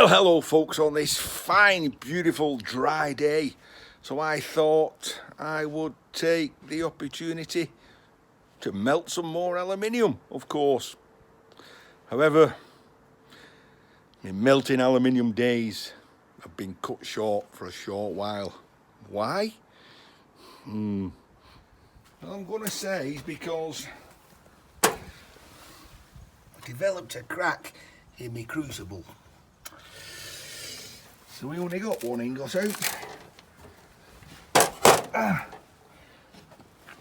Well, hello folks, on this fine, beautiful, dry day. So I thought I would take the opportunity to melt some more aluminium, of course. However, my melting aluminium days have been cut short for a short while. Why? Well, I'm going to say it's because I developed a crack in my crucible. So we only got one ingot out.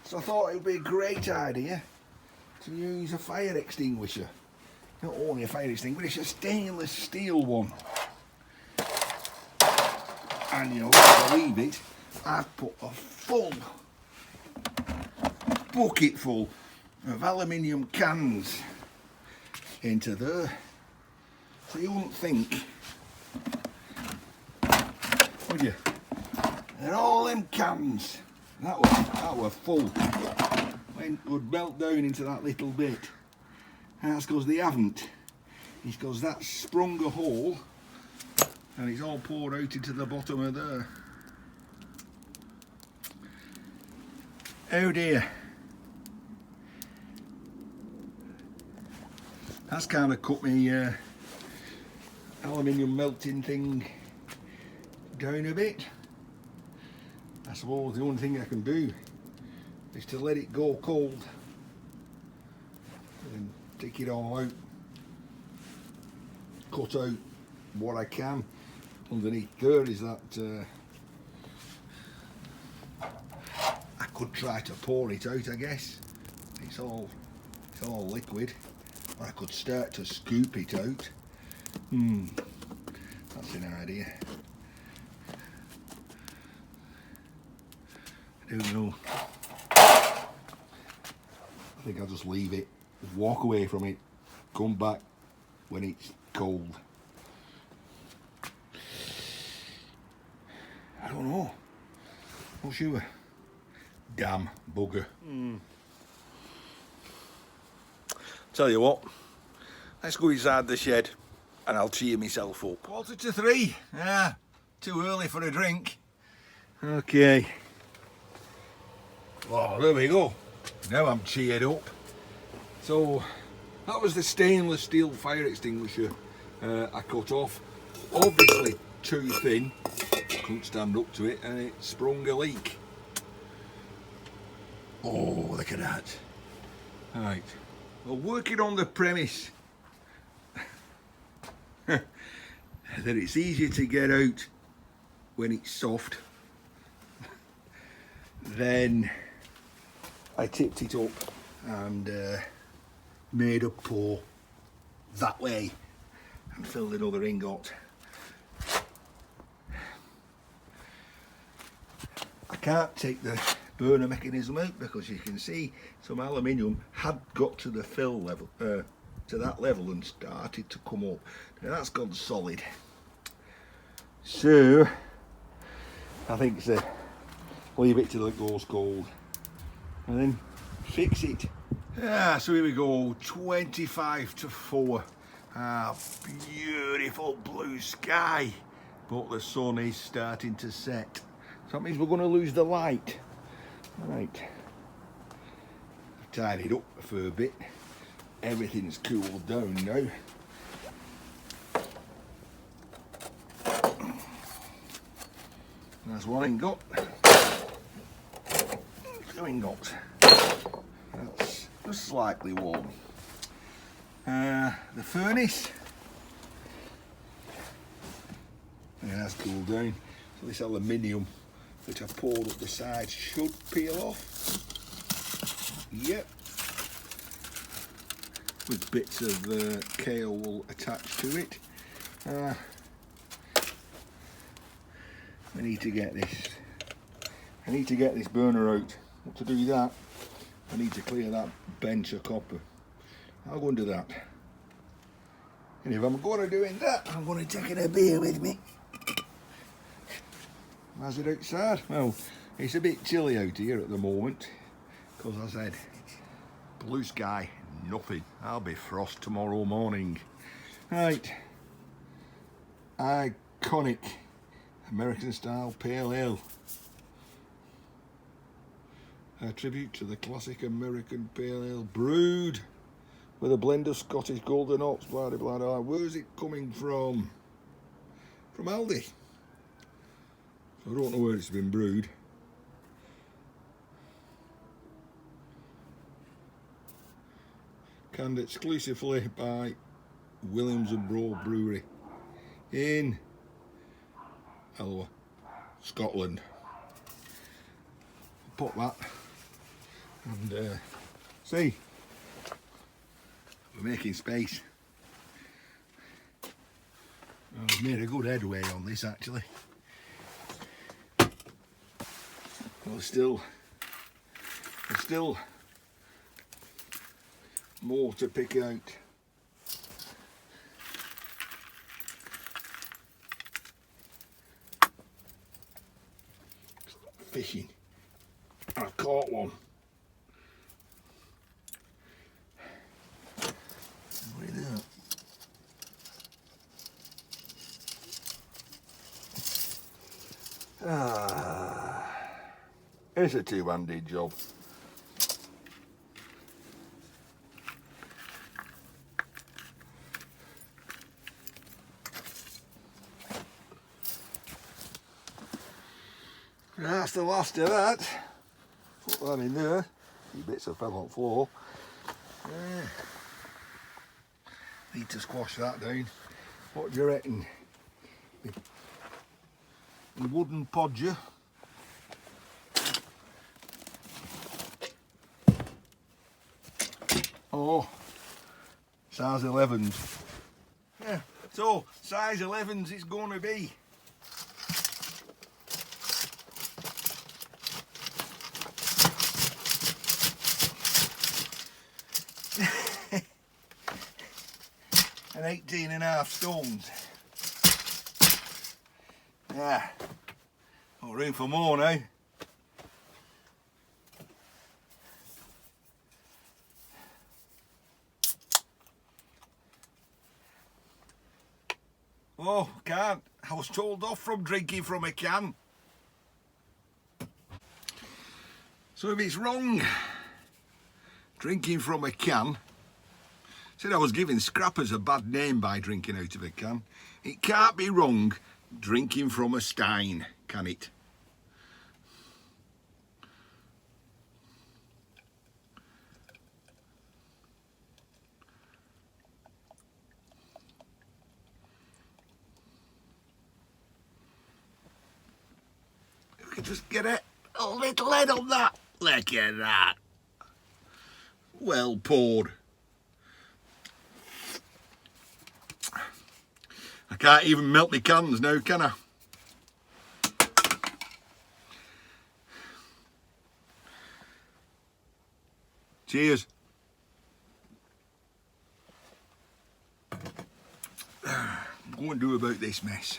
So I thought it would be a great idea to use a fire extinguisher. Not only a fire extinguisher, a stainless steel one. And you know, if I leave it, I've put a full bucket full of aluminium cans into there. So you wouldn't think, would you? And all them cans, that were full, would melt down into that little bit. And that's because they haven't. It's because that sprung a hole and it's all poured out into the bottom of there. Oh dear. That's kind of cut me aluminium melting thing down a bit. I suppose the only thing I can do is to let it go cold and take it all out, cut out what I can. Underneath there is that I could try to pour it out, I guess. It's all liquid. Or I could start to scoop it out. That's an idea. I don't know. I think I'll just leave it, walk away from it, come back when it's cold. I don't know. Not sure. Damn bugger. Tell you what, let's go inside the shed and I'll cheer myself up. 2:45. Ah, too early for a drink. Okay. Oh, there we go. Now I'm cheered up. So that was the stainless steel fire extinguisher I cut off. Obviously too thin, couldn't stand up to it, and it sprung a leak. Oh, look at that. Right. Well, working on the premise that it's easier to get out when it's soft, then I tipped it up and made a pour that way and filled another ingot. I can't take the burner mechanism out because you can see some aluminium had got to the fill level, to that level, and started to come up. Now that's gone solid. So I think to leave it till it goes cold and then fix it. So here we go, 25 to 4. Beautiful blue sky, but the sun is starting to set. So that means we're going to lose the light. Right, I've tidied up a fair bit. Everything's cooled down now. That's one ingot. Two ingots. That's just slightly warm. The furnace. Yeah, that's cooled down. So this aluminium which I've poured up the side should peel off. Yep. With bits of kale wool attached to it. I need to get this burner out. But to do that, I need to clear that bench of copper. I'll go and do that. And if I'm going to doing that, I'm going to take a beer with me. How's it outside? Well, it's a bit chilly out here at the moment because I said blue sky, nothing. I'll be frost tomorrow morning. Right, iconic American style pale ale. A tribute to the classic American pale ale brewed with a blend of Scottish golden oats, blah blah blah blah. Where's it coming from? From Aldi. So I don't know where it's been brewed. Canned exclusively by Williams and Brough Brewery in Alloa, Scotland. Pop that and see, we're making space. I've made a good headway on this actually. Well, there's still more to pick out. Fishing. I caught one. Look at that. It's a two-handed job. That's the last of that. Put that in there. A few bits have fell on the floor. Need to squash that down. What do you reckon? The wooden podger. Oh, size 11s. Yeah, so size 11s it's going to be. And 18.5 stones. Yeah, got room for more now. Oh, can't. I was told off from drinking from a can. So if it's wrong, drinking from a can, said I was giving scrappers a bad name by drinking out of a can. It can't be wrong drinking from a stein, can it? We could just get a little head on that. Look at that. Well poured. I can't even melt my cans now, can I? Cheers. I'm going to do about this mess.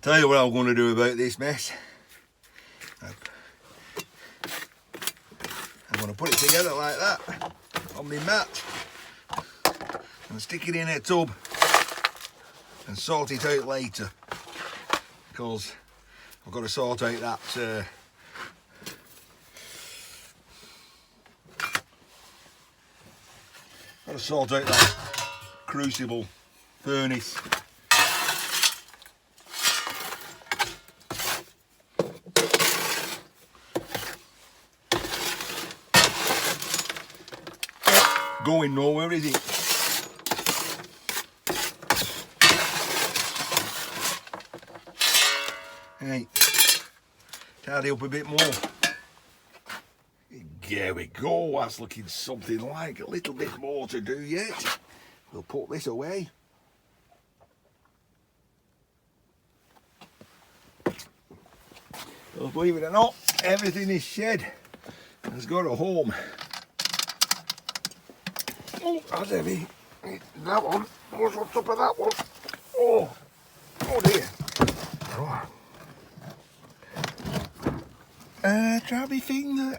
Tell you what I'm going to do about this mess. I'm going to put it together like that on my mat and stick it in a tub and sort it out later, because I've got to sort out that Crucible furnace. Going nowhere, is it? Hey, tidy up a bit more. There we go, that's looking something like a little bit more to do yet. We'll put this away. Well, believe it or not, everything is shed has got a home. Oh, that's heavy. That one. What's on top of that one? Oh, oh dear. Oh. Try my finger.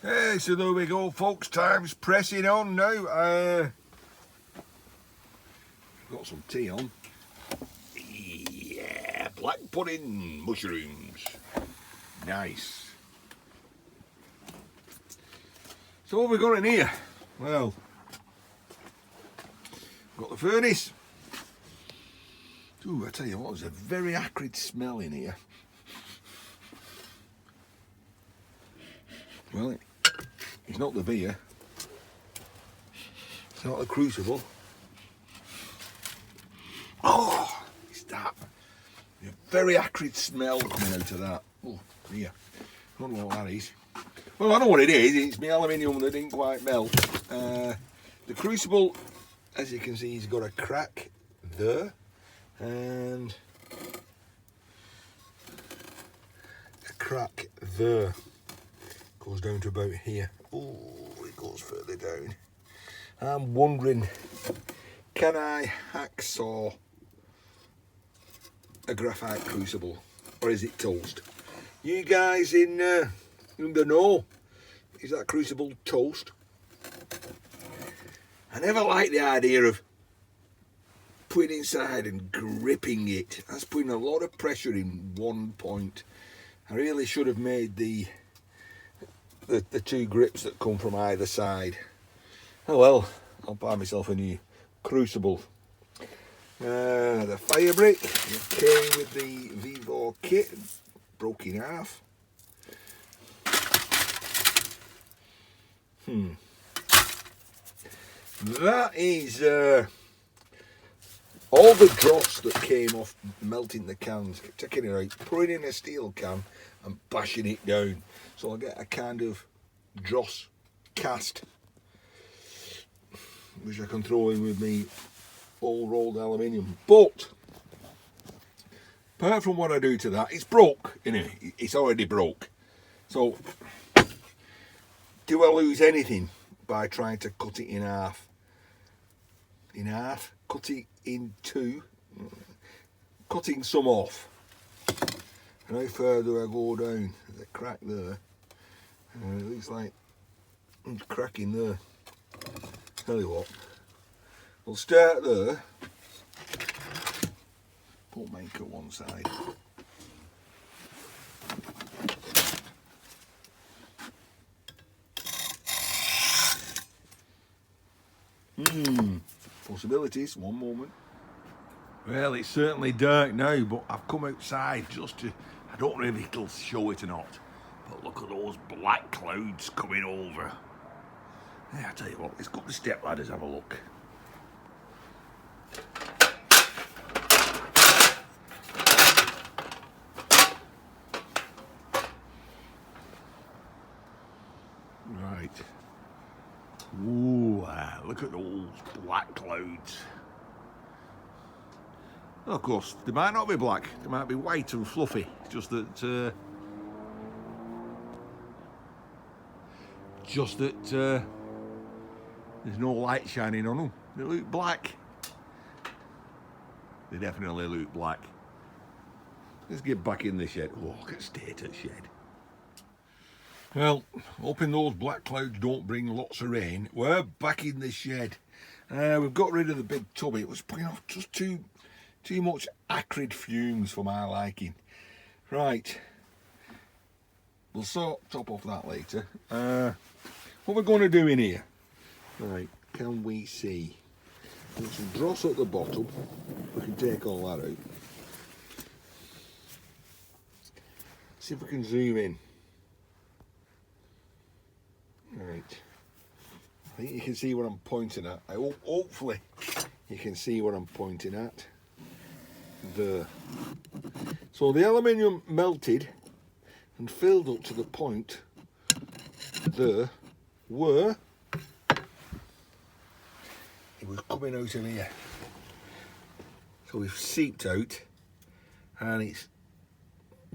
Hey, so there we go, folks. Time's pressing on now. Got some tea on. Yeah, black pudding mushrooms. Nice. So what have we got in here? Well, got the furnace. Ooh, I tell you what, there's a very acrid smell in here. Well, it's not the beer. It's not the Crucible. Oh, it's that. A very acrid smell coming out of that. Oh, dear. I don't know what that is. Well, I know what it is. It's my aluminium that didn't quite melt. The Crucible, as you can see, has got a crack there. And a crack there. Goes down to about here. Oh, it goes further down. I'm wondering, can I hacksaw a graphite Crucible, or is it toast? You guys in the know, is that Crucible toast? I never liked the idea of putting inside and gripping it. That's putting a lot of pressure in one point. I really should have made the two grips that come from either side. Oh well, I'll buy myself a new Crucible. The fire brick came with the Vivo kit, broke in half. That is all the dross that came off melting the cans, taking it out, putting it in a steel can and bashing it down. So I get a kind of dross cast, which I can throw in with me all rolled aluminium. But apart from what I do to that, it's broke, it's already broke. So do I lose anything by trying to cut it in half? Cut it in two, cutting some off. And how far do I go down? There's a crack there. It looks like it's cracking there. Tell you what, we'll start there. Put mine at one side. Possibilities, one moment. Well, it's certainly dark now, but I've come outside just to, I don't know if it'll show it or not, but look at those black clouds coming over. Yeah, I tell you what, let's go up the step ladders, have a look. Right. Ooh, look at those black clouds. Well, of course, they might not be black, they might be white and fluffy. It's just that, there's no light shining on them. They look black. They definitely look black. Let's get back in the shed. Oh, look at the state of the shed. Well, hoping those black clouds don't bring lots of rain. We're back in the shed. We've got rid of the big tub. It was putting off just too much acrid fumes for my liking. Right. We'll top off that later. What we're going to do in here. Right, can we see? There's some dross at the bottom. We can take all that out. See if we can zoom in. Right. I think you can see what I'm pointing at. Hopefully you can see what I'm pointing at. There. So the aluminium melted and filled up to the point there where it was coming out of here. So we've seeped out and it's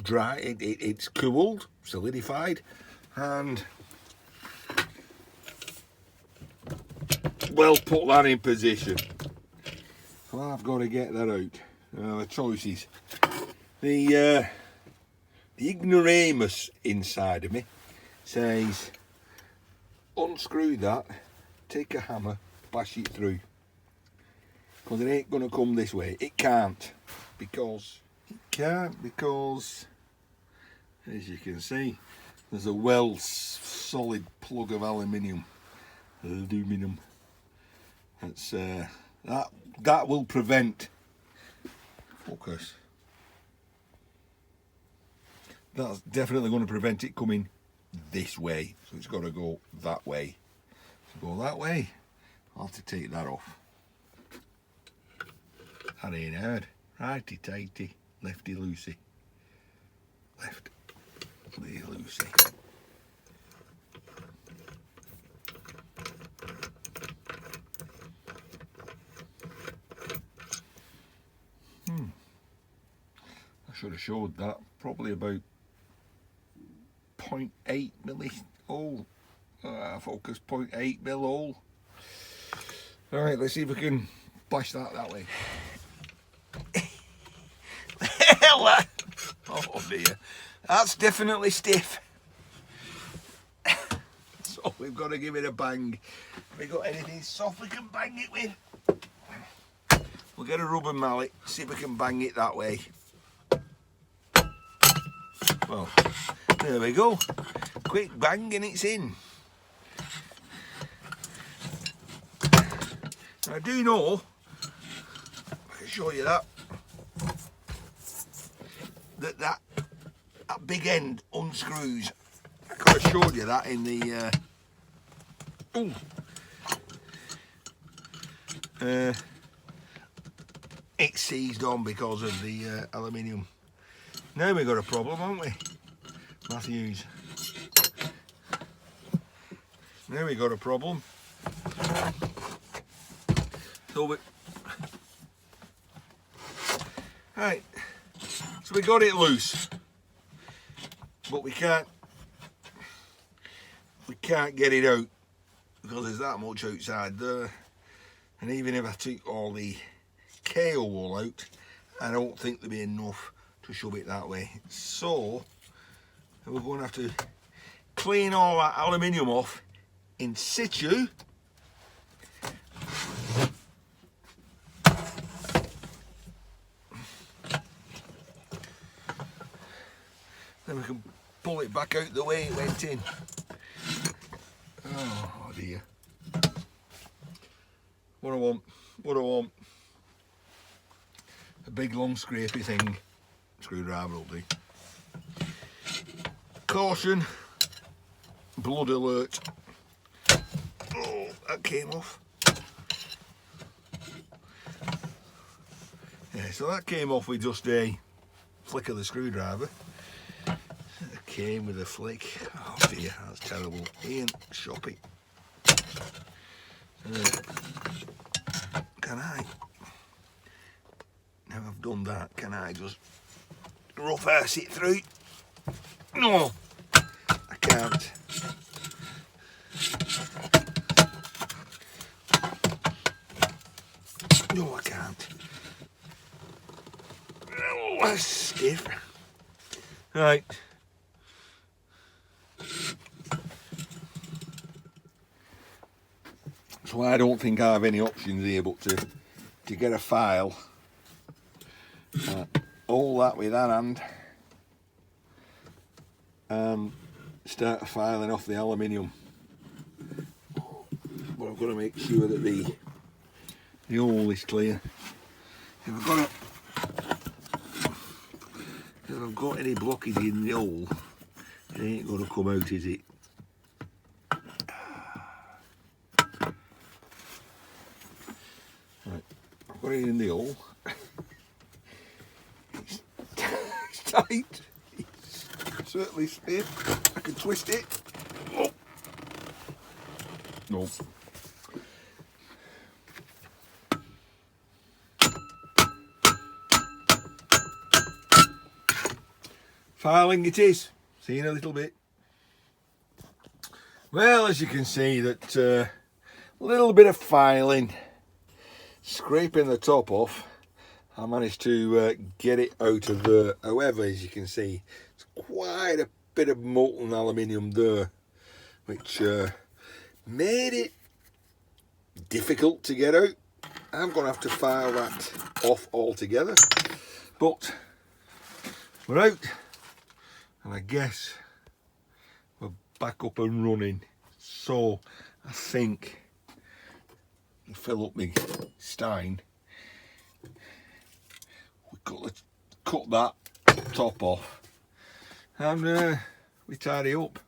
dry, it's cooled, solidified, and well, put that in position. So I've got to get that out. The choices. The ignoramus inside of me says unscrew that, take a hammer, bash it through, because it ain't going to come this way. It can't, because as you can see, there's a well solid plug of aluminum. That's that will prevent focus. That's definitely going to prevent it coming this way, so it's got to go that way. So go that way, I'll have to take that off. That ain't hard. Righty tighty, lefty loosey. Lefty loosey. I should have showed that. Probably about 0.8 milli hole. Focus 0.8 mil hole. Alright, let's see if we can bash that way. Oh dear, that's definitely stiff. So we've got to give it a bang. Have we got anything soft we can bang it with? We'll get a rubber mallet, see if we can bang it that way. Well, there we go. Quick bang and it's in. I do know, I can show you that big end unscrews. I could have showed you that in the it's seized on because of the aluminium. Now we've got a problem, haven't we, Matthews? Now we've got a problem. So right, so we got it loose, but we can't get it out because there's that much outside there. And even if I took all the KO wall out, I don't think there'd be enough to shove it that way. So we're going to have to clean all that aluminium off in situ. Then we can pull it back out the way it went in. Oh dear. What I want. A big long scrapey thing. Screwdriver will do. Caution. Blood alert. Oh, that came off. Yeah, so that came off with just a flick of the screwdriver. It came with a flick. Oh dear, that's terrible. Ian, shop it. Can I, now I've done that, can I just rough arse it through? No, I can't. No, I can't. Oh, that's stiff. Right. So I don't think I have any options here but to get a file, all that with that hand, and start filing off the aluminium. But I've got to make sure that the hole is clear. If I've got any blockage in the hole, it ain't going to come out, is it? Right, I've got it in the hole. It's tight. It's certainly stiff. I can twist it. Oh. No. Filing it is. See in a little bit. Well, as you can see, that little bit of filing, scraping the top off, I managed to get it out of there. However, as you can see, it's quite a bit of molten aluminium there, which made it difficult to get out. I'm going to have to file that off altogether. But we're out, and I guess we're back up and running. So I think to fill up my stein, we cut that top off, and we tidy up.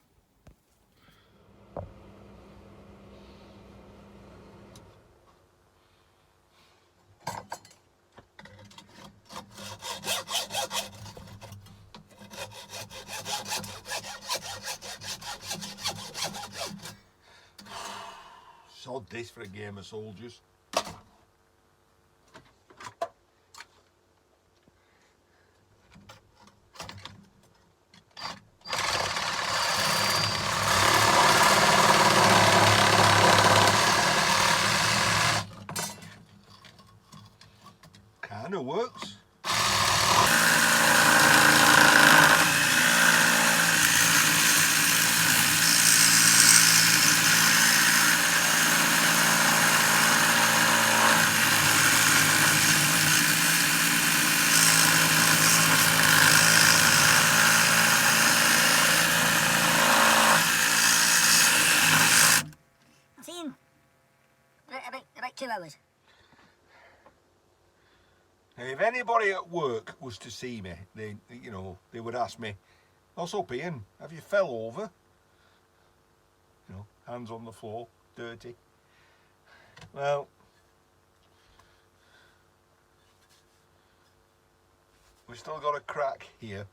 Sod this for a game of soldiers. Kinda works. I've seen about 2 hours. Now, if anybody at work was to see me, they would ask me, "What's up, Ian? Have you fell over?" Hands on the floor, dirty. Well, we've still got a crack here,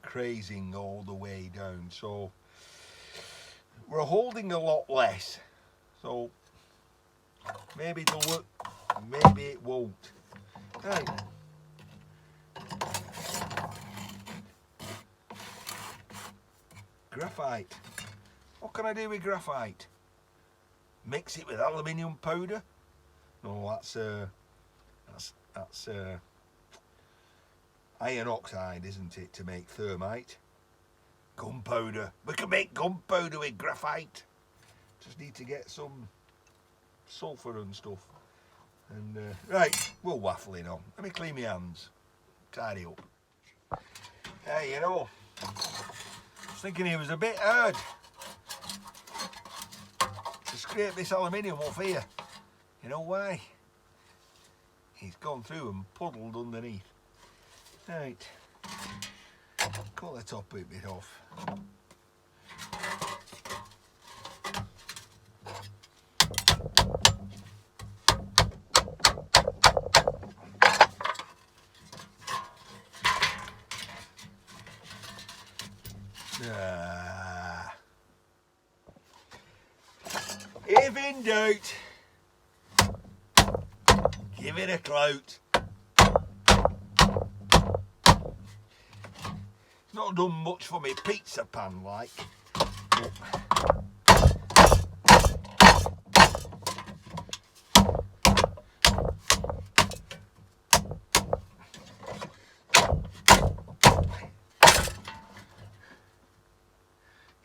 crazing all the way down, so we're holding a lot less. So maybe it'll work, maybe it won't. Right. Graphite. What can I do with graphite? Mix it with aluminium powder? No, that's iron oxide, isn't it, to make thermite? Gunpowder. We can make gunpowder with graphite. Just need to get some sulphur and stuff. And right, we're waffling on. Let me clean my hands. Tidy up. Hey, I was thinking it was a bit hard to scrape this aluminium off here. You know why? He's gone through and puddled underneath. Right, cut the top bit off. If in doubt, give it a clout. It's not done much for me pizza pan like.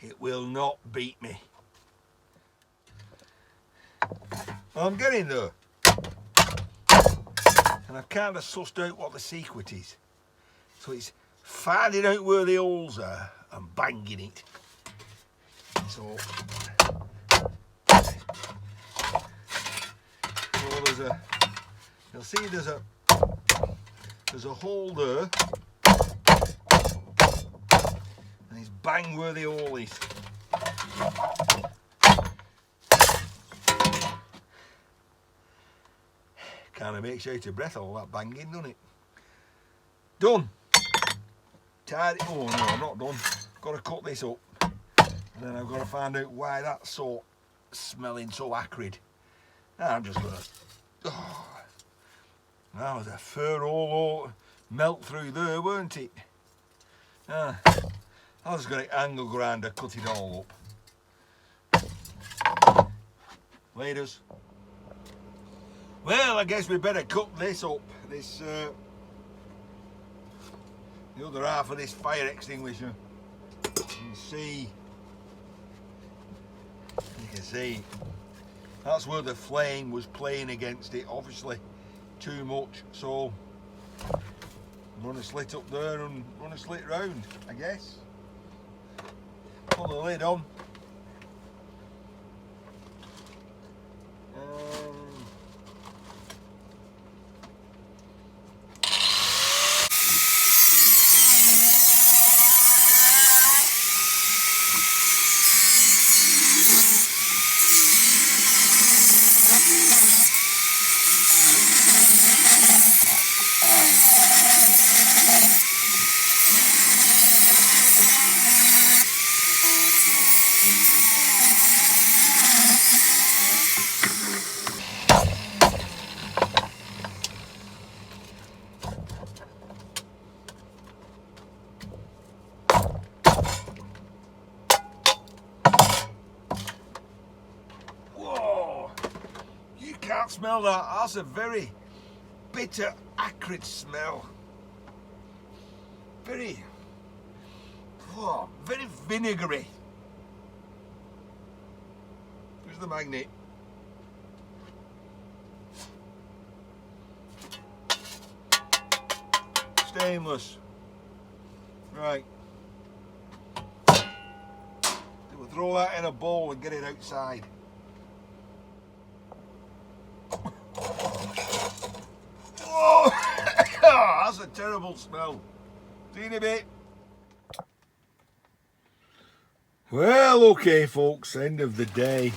It will not beat me. Well, I'm getting there. And I've kind of sussed out what the secret is. So it's finding out where the holes are and banging it. So you'll see there's a hole there. And it's bang where the hole is. Kind of makes you out of breath, all that banging, doesn't it? Done. Tidy. Oh no, I'm not done. Got to cut this up, and then I've got to find out why that's so smelling so acrid. I'm just gonna. Oh, that was a fur all melt through there, weren't it? I was going to angle grinder, cut it all up. Laters. Well, I guess we better cut this up. This the other half of this fire extinguisher, and see You can see that's where the flame was playing against it, obviously too much, so run a slit up there and run a slit round, I guess. Pull the lid on. Whoa! You can't smell that. That's a very bitter, acrid smell. Very vinegary. Here's the magnet. Stainless. Right. We'll throw that in a bowl and get it outside. Whoa! That's a terrible smell. See you in a bit. Well, okay, folks, end of the day.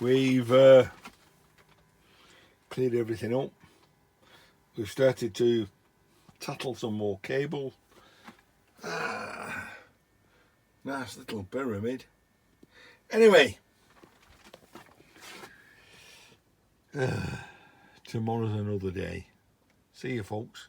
We've cleared everything up. We've started to tattle some more cable. Nice little pyramid. Anyway, tomorrow's another day. See you, folks.